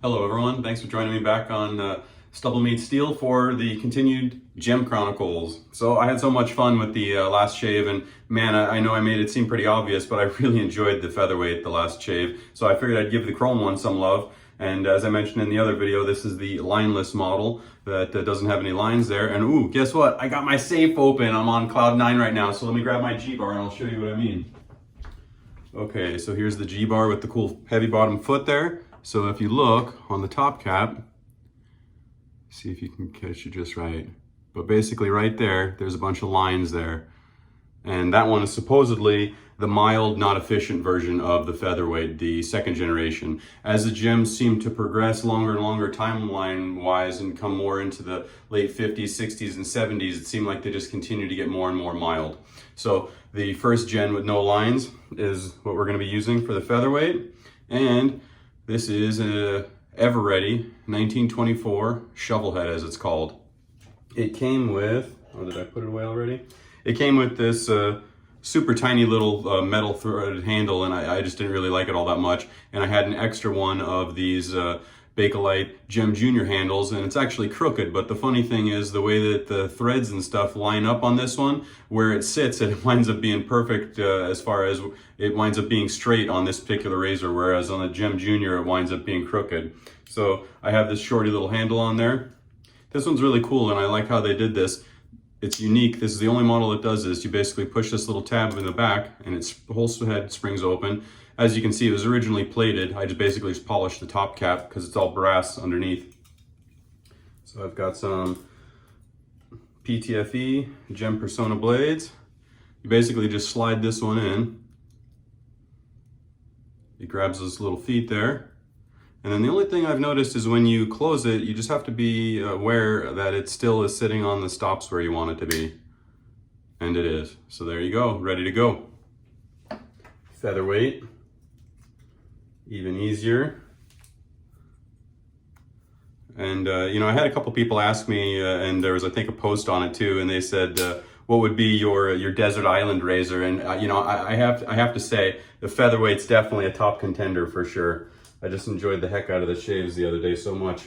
Hello everyone, thanks for joining me back on StubbleMeetsSteel for the continued Gem Chronicles. So I had so much fun with the last shave, and man, I know I made it seem pretty obvious, but I really enjoyed the featherweight, the last shave. So I figured I'd give the chrome one some love. And as I mentioned in the other video, this is the lineless model that doesn't have any lines there. And ooh, guess what? I got my safe open. I'm on cloud 9 right now, so let me grab my G-bar and I'll show you what I mean. Okay, so here's the G-bar with the cool heavy bottom foot there. So if you look on the top cap, see if you can catch it just right. But basically right there, there's a bunch of lines there. And that one is supposedly the mild, not efficient version of the featherweight, the second generation. As the gems seem to progress longer and longer timeline-wise and come more into the late 50s, 60s, and 70s, it seemed like they just continue to get more and more mild. So the first gen with no lines is what we're going to be using for the featherweight. And this is a EverReady 1924 shovel head, as it's called. It came with, oh, did I put it away already? It came with this super tiny little metal threaded handle, and I just didn't really like it all that much. And I had an extra one of these Bakelite Gem Junior handles, and it's actually crooked, but the funny thing is the way that the threads and stuff line up on this one, where it sits, it winds up being perfect as far as it winds up being straight on this particular razor, whereas on the Gem Junior it winds up being crooked. So I have this shorty little handle on there. This one's really cool, and I like how they did this. It's unique. This is the only model that does this. You basically push this little tab in the back and the whole head springs open. As you can see, it was originally plated. I just basically polished the top cap because it's all brass underneath. So I've got some PTFE Gem Persona blades. You basically just slide this one in. It grabs those little feet there. And then the only thing I've noticed is when you close it, you just have to be aware that it still is sitting on the stops where you want it to be. And it is. So there you go, ready to go. Featherweight, even easier. And you know, I had a couple people ask me, and there was I think a post on it too, and they said, what would be your desert island razor? And you know, I have to say, the featherweight's definitely a top contender for sure. I just enjoyed the heck out of the shaves the other day so much.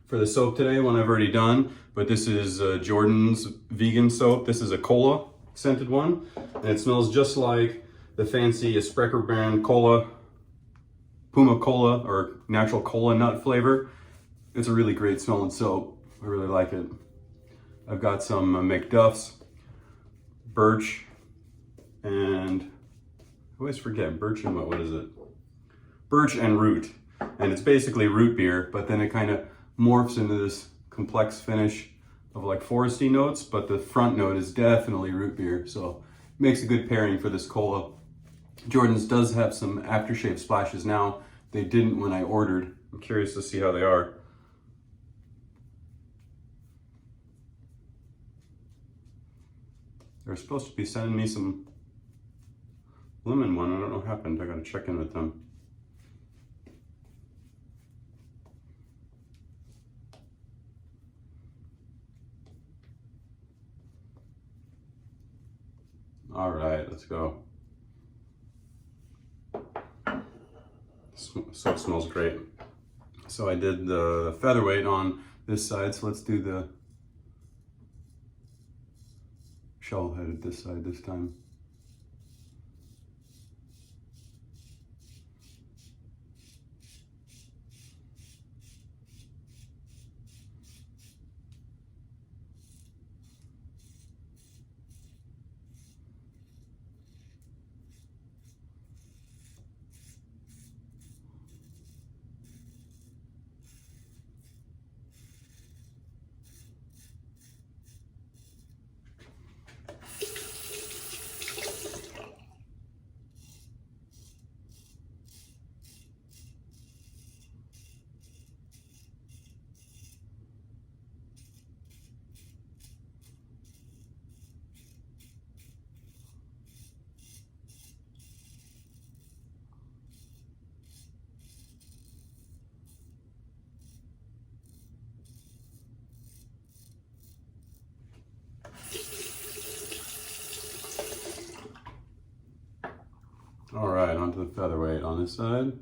For the soap today, one I've already done, but this is Jordan's vegan soap. This is a cola scented one, and it smells just like the fancy Sprecher brand cola, Puma cola, or natural cola nut flavor. It's a really great smelling soap. I really like it. I've got some Macduffs Birch, and I always forget, Birch and what is it? Birch and root, and it's basically root beer, but then it kind of morphs into this complex finish of like foresty notes, but the front note is definitely root beer, so it makes a good pairing for this cola. Jordan's does have some aftershave splashes now. They didn't when I ordered. I'm curious to see how they are. They're supposed to be sending me some lemon one. I don't know what happened. I gotta check in with them. All right, let's go. Soap smells great. So I did the featherweight on this side, so let's do the shovel head at this side this time. All right, onto the featherweight on this side.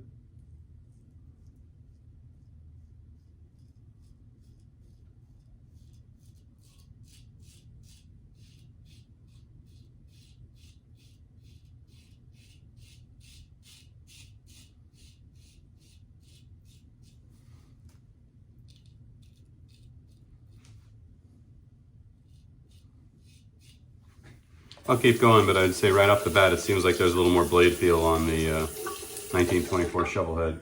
I'll keep going, but I'd say right off the bat, it seems like there's a little more blade feel on the 1924 shovel head.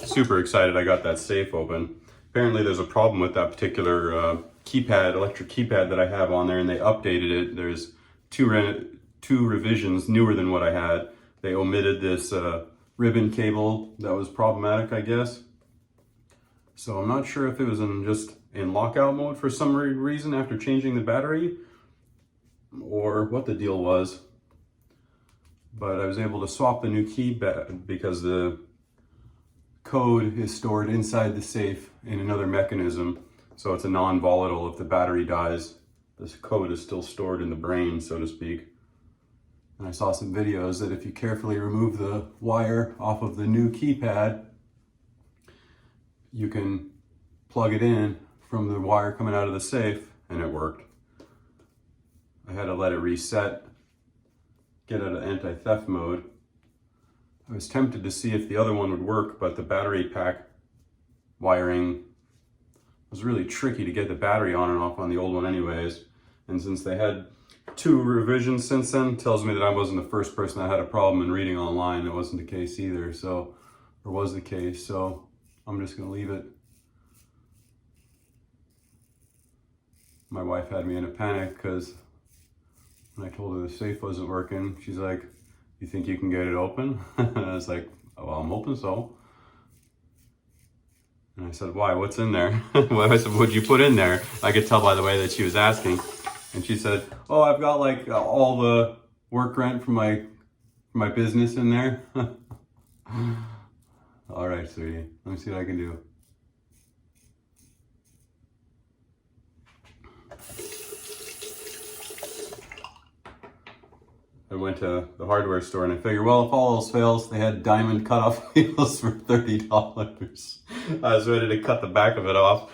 Super excited I got that safe open. Apparently there's a problem with that particular keypad, electric keypad that I have on there, and they updated it. There's two revisions newer than what I had. They omitted this ribbon cable that was problematic, I guess. So I'm not sure if it was in lockout mode for some reason after changing the battery, or what the deal was. But I was able to swap the new keypad because the code is stored inside the safe in another mechanism. So it's a non-volatile. If the battery dies, this code is still stored in the brain, so to speak. And I saw some videos that if you carefully remove the wire off of the new keypad, you can plug it in from the wire coming out of the safe, and it worked. I had to let it reset, get out of anti-theft mode. I was tempted to see if the other one would work, but the battery pack wiring was really tricky to get the battery on and off on the old one anyways. And since they had 2 revisions since then, tells me that I wasn't the first person that had a problem in reading online. That wasn't the case either, so, or was the case, so I'm just gonna leave it. My wife had me in a panic because when I told her the safe wasn't working, she's like, "You think you can get it open?" And I was like, "Oh, well, I'm hoping so." And I said, "Why? What's in there?" I said, "What'd you put in there?" I could tell by the way that she was asking. And she said, "Oh, I've got like all the work rent from my business in there." All right, sweetie. Let me see what I can do. I went to the hardware store and I figured, well, if all else fails, they had diamond cutoff wheels for $30. I was ready to cut the back of it off.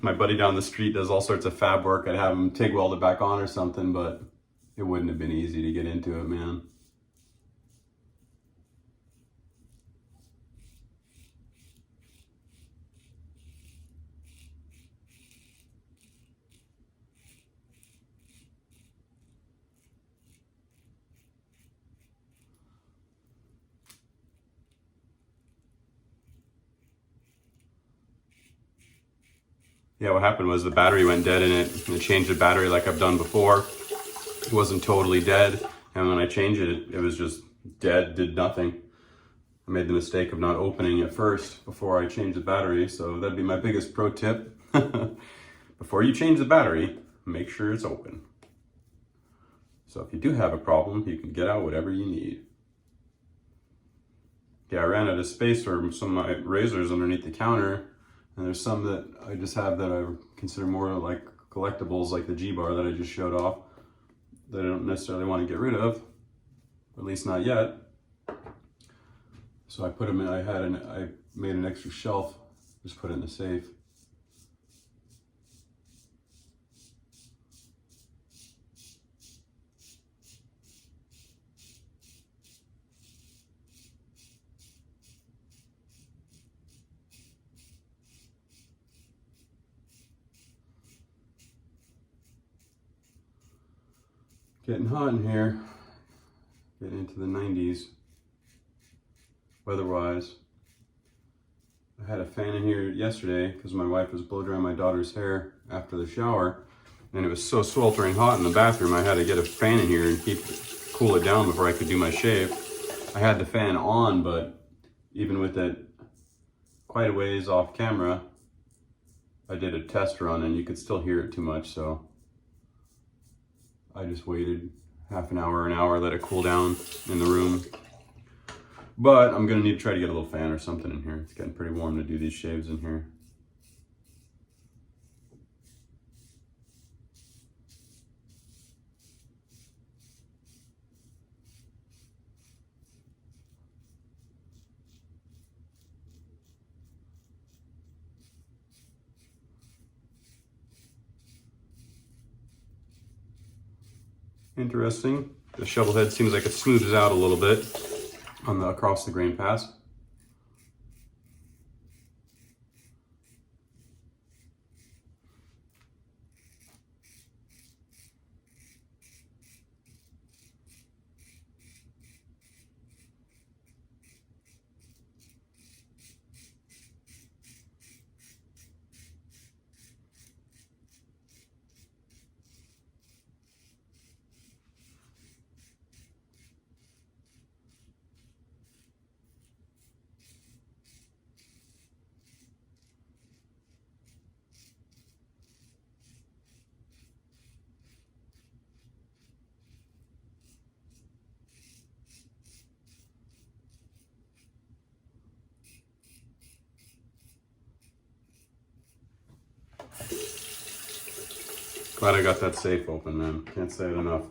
My buddy down the street does all sorts of fab work. I'd have him TIG weld it back on or something, but it wouldn't have been easy to get into it, man. Yeah, what happened was the battery went dead in it, and I changed the battery like I've done before. It wasn't totally dead, and when I changed it, it was just dead, did nothing. I made the mistake of not opening it first before I changed the battery, so that'd be my biggest pro tip. Before you change the battery, make sure it's open. So if you do have a problem, you can get out whatever you need. Yeah, I ran out of space for some of my razors underneath the counter, and there's some that I just have that I consider more like collectibles, like the G-bar that I just showed off, that I don't necessarily want to get rid of, or at least not yet. So I put them in, I made an extra shelf, just put it in the safe. Getting hot in here, getting into the 90s, weather-wise. I had a fan in here yesterday because my wife was blow drying my daughter's hair after the shower, and it was so sweltering hot in the bathroom, I had to get a fan in here and cool it down before I could do my shave. I had the fan on, but even with it quite a ways off camera, I did a test run and you could still hear it too much, so I just waited half an hour, let it cool down in the room. But I'm gonna need to try to get a little fan or something in here. It's getting pretty warm to do these shaves in here. Interesting. The shovel head seems like it smooths out a little bit on the across the grain pass. Glad I got that safe open, man. Can't say it enough.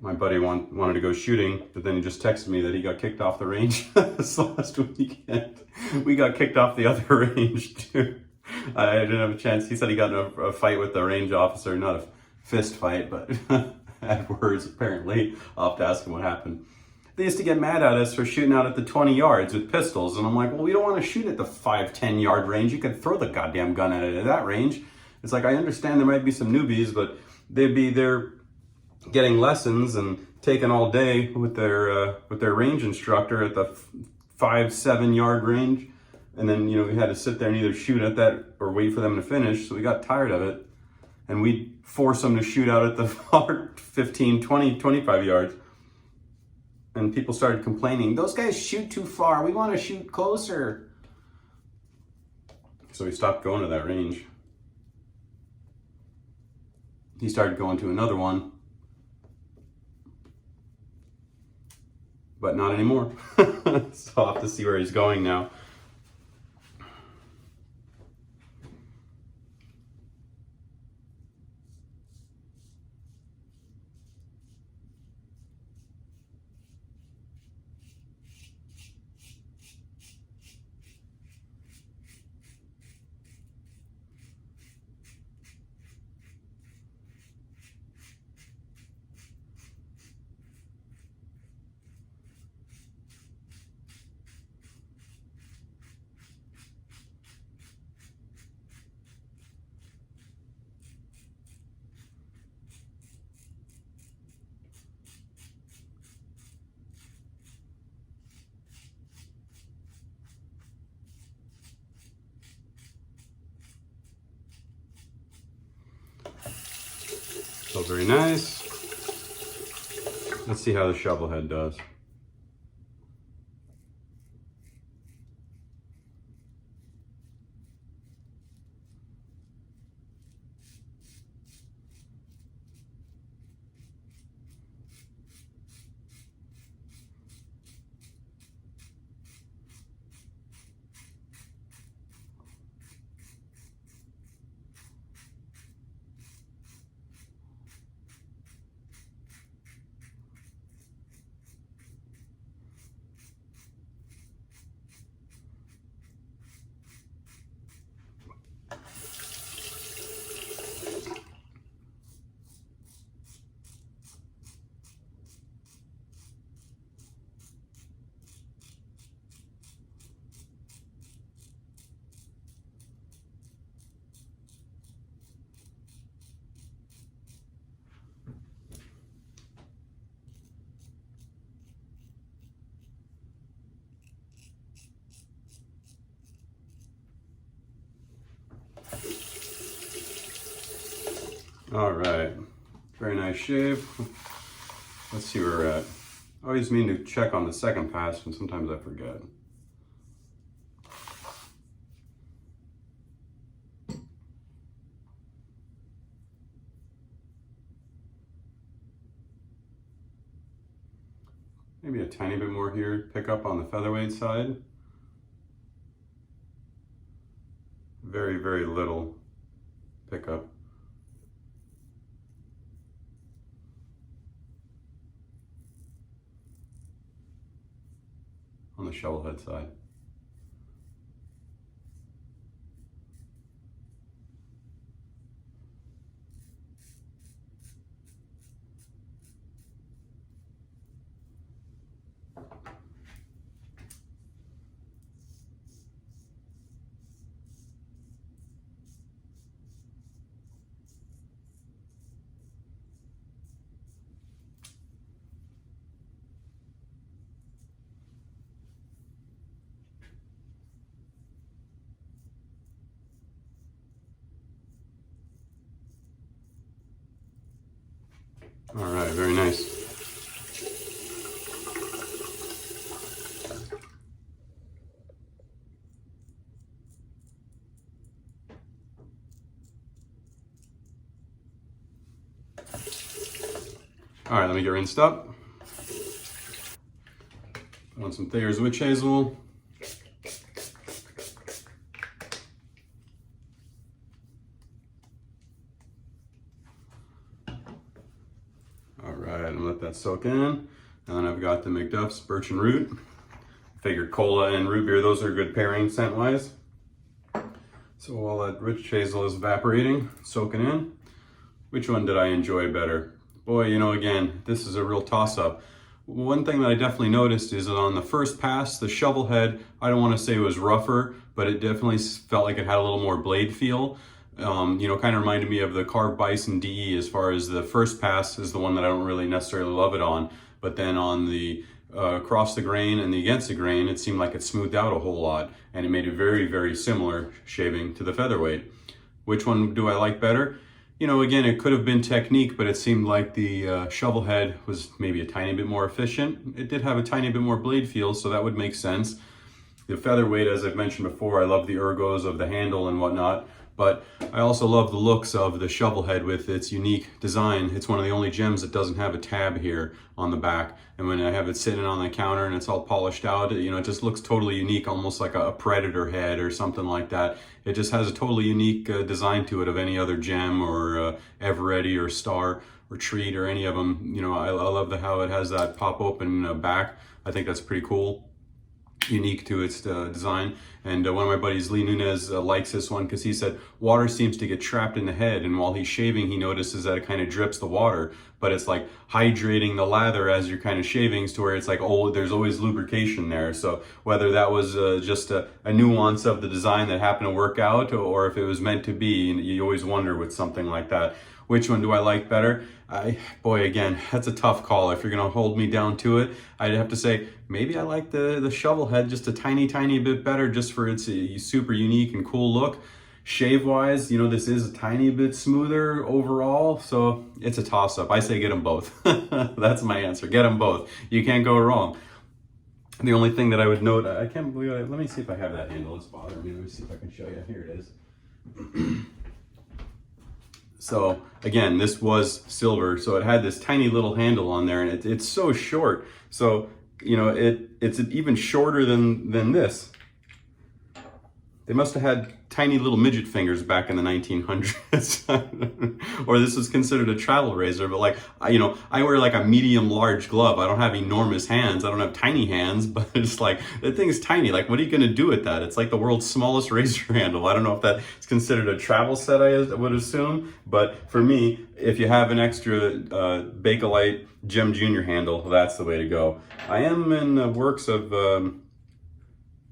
My buddy wanted to go shooting, but then he just texted me that he got kicked off the range this last weekend. We got kicked off the other range too. I didn't have a chance. He said he got in a fight with the range officer, not a fist fight, but had words apparently. I'll have to ask him what happened. They used to get mad at us for shooting out at the 20 yards with pistols, and I'm like, well, we don't want to shoot at the 5-10 yard range. You could throw the goddamn gun at it at that range. It's like, I understand there might be some newbies, but they'd be there getting lessons and taking all day with their range instructor at the 5-7 yard range. And then, you know, we had to sit there and either shoot at that or wait for them to finish. So we got tired of it. And we'd force them to shoot out at the 15, 20, 25 yards. And people started complaining, those guys shoot too far. We want to shoot closer. So we stopped going to that range. He started going to another one, but not anymore. So I'll have to see where he's going now. So very nice. Let's see how the shovel head does. All right, very nice shave. Let's see where we're at. I always mean to check on the second pass, and sometimes I forget. maybe a tiny bit more here, pick up on the featherweight side. Very, very little pickup. On the shovel head side. All right, very nice. All right, let me get rinsed up. On some Thayer's witch hazel. All right, and let that soak in. And then I've got the Macduffs Birch and Root. Figured cola and root beer, those are good pairing scent-wise. So while that rich hazel is evaporating, soaking in, which one did I enjoy better? Boy, you know, again, this is a real toss-up. One thing that I definitely noticed is that on the first pass, the shovel head, I don't want to say it was rougher, but it definitely felt like it had a little more blade feel. You know, kind of reminded me of the carved bison DE as far as the first pass is the one that I don't really necessarily love it on. But then on the across the grain and the against the grain, it seemed like it smoothed out a whole lot, and it made it very, very similar shaving to the featherweight. Which one do I like better? You know, again, it could have been technique, but it seemed like the shovel head was maybe a tiny bit more efficient. It did have a tiny bit more blade feel, so that would make sense. The featherweight, as I've mentioned before, I love the ergos of the handle and whatnot, but I also love the looks of the shovel head with its unique design. It's one of the only gems that doesn't have a tab here on the back. And when I have it sitting on the counter and it's all polished out, you know, it just looks totally unique, almost like a predator head or something like that. It just has a totally unique design to it of any other gem or EverReady or Star or Treat or any of them. You know, I love how it has that pop open back. I think that's pretty cool. Unique to its design. And one of my buddies, Lee Nunez, likes this one because he said water seems to get trapped in the head, and while he's shaving he notices that it kind of drips the water, but it's like hydrating the lather as you're kind of shaving, to where it's like, oh, there's always lubrication there. So whether that was just a nuance of the design that happened to work out, or if it was meant to be, and you always wonder with something like that. Which one do I like better? Boy, again, that's a tough call. If you're gonna hold me down to it, I'd have to say maybe I like the shovel head just a tiny bit better, just for its super unique and cool look. Shave wise, you know, this is a tiny bit smoother overall, so it's a toss up. I say get them both. That's my answer. Get them both. You can't go wrong. The only thing that I would note, I can't believe it. Let me see if I have that handle. It's bothering me. Let me see if I can show you. Here it is. So again, this was silver, so it had this tiny little handle on there, and it's so short. So, you know, it's even shorter than this. They must have had tiny little midget fingers back in the 1900s. Or this was considered a travel razor, but like, you know, I wear like a medium large glove. I don't have enormous hands. I don't have tiny hands, but it's like, that thing is tiny. Like, what are you gonna do with that? It's like the world's smallest razor handle. I don't know if that is considered a travel set, I would assume, but for me, if you have an extra Bakelite Gem Junior handle, that's the way to go. I am in the works of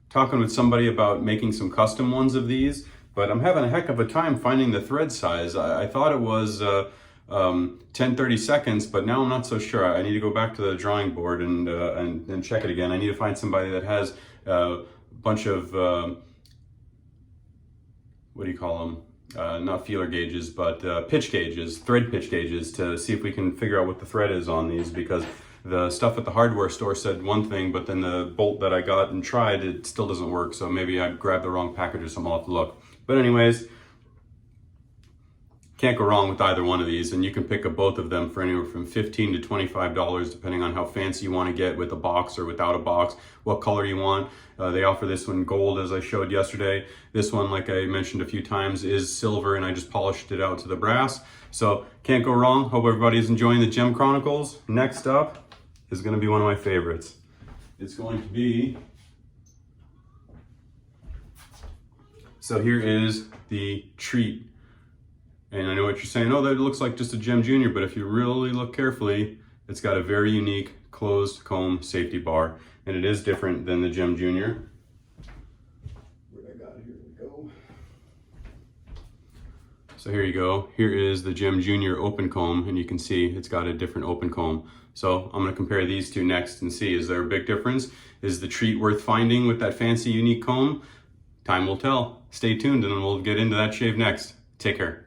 talking with somebody about making some custom ones of these, but I'm having a heck of a time finding the thread size. I thought it was 10/32, but now I'm not so sure. I need to go back to the drawing board and check it again. I need to find somebody that has a bunch of, what do you call them? Not feeler gauges, but pitch gauges, thread pitch gauges, to see if we can figure out what the thread is on these, because the stuff at the hardware store said one thing, but then the bolt that I got and tried, it still doesn't work. So maybe I grabbed the wrong package or something. I'll have to look. But anyways, can't go wrong with either one of these, and you can pick up both of them for anywhere from $15 to $25 depending on how fancy you want to get with a box or without a box, what color you want. They offer this one gold, as I showed yesterday. This one, like I mentioned a few times, is silver, and I just polished it out to the brass. So can't go wrong. Hope everybody's enjoying the Gem Chronicles. Next up is going to be one of my favorites. It's going to be, so here is the treat. And I know what you're saying, oh, that looks like just a Gem Junior, but if you really look carefully, it's got a very unique closed comb safety bar, and it is different than the Gem Junior. Where I got it, here we go. So here you go. Here is the Gem Junior open comb, and you can see it's got a different open comb. So I'm gonna compare these two next and see, is there a big difference? Is the treat worth finding with that fancy unique comb? Time will tell. Stay tuned and we'll get into that shave next. Take care.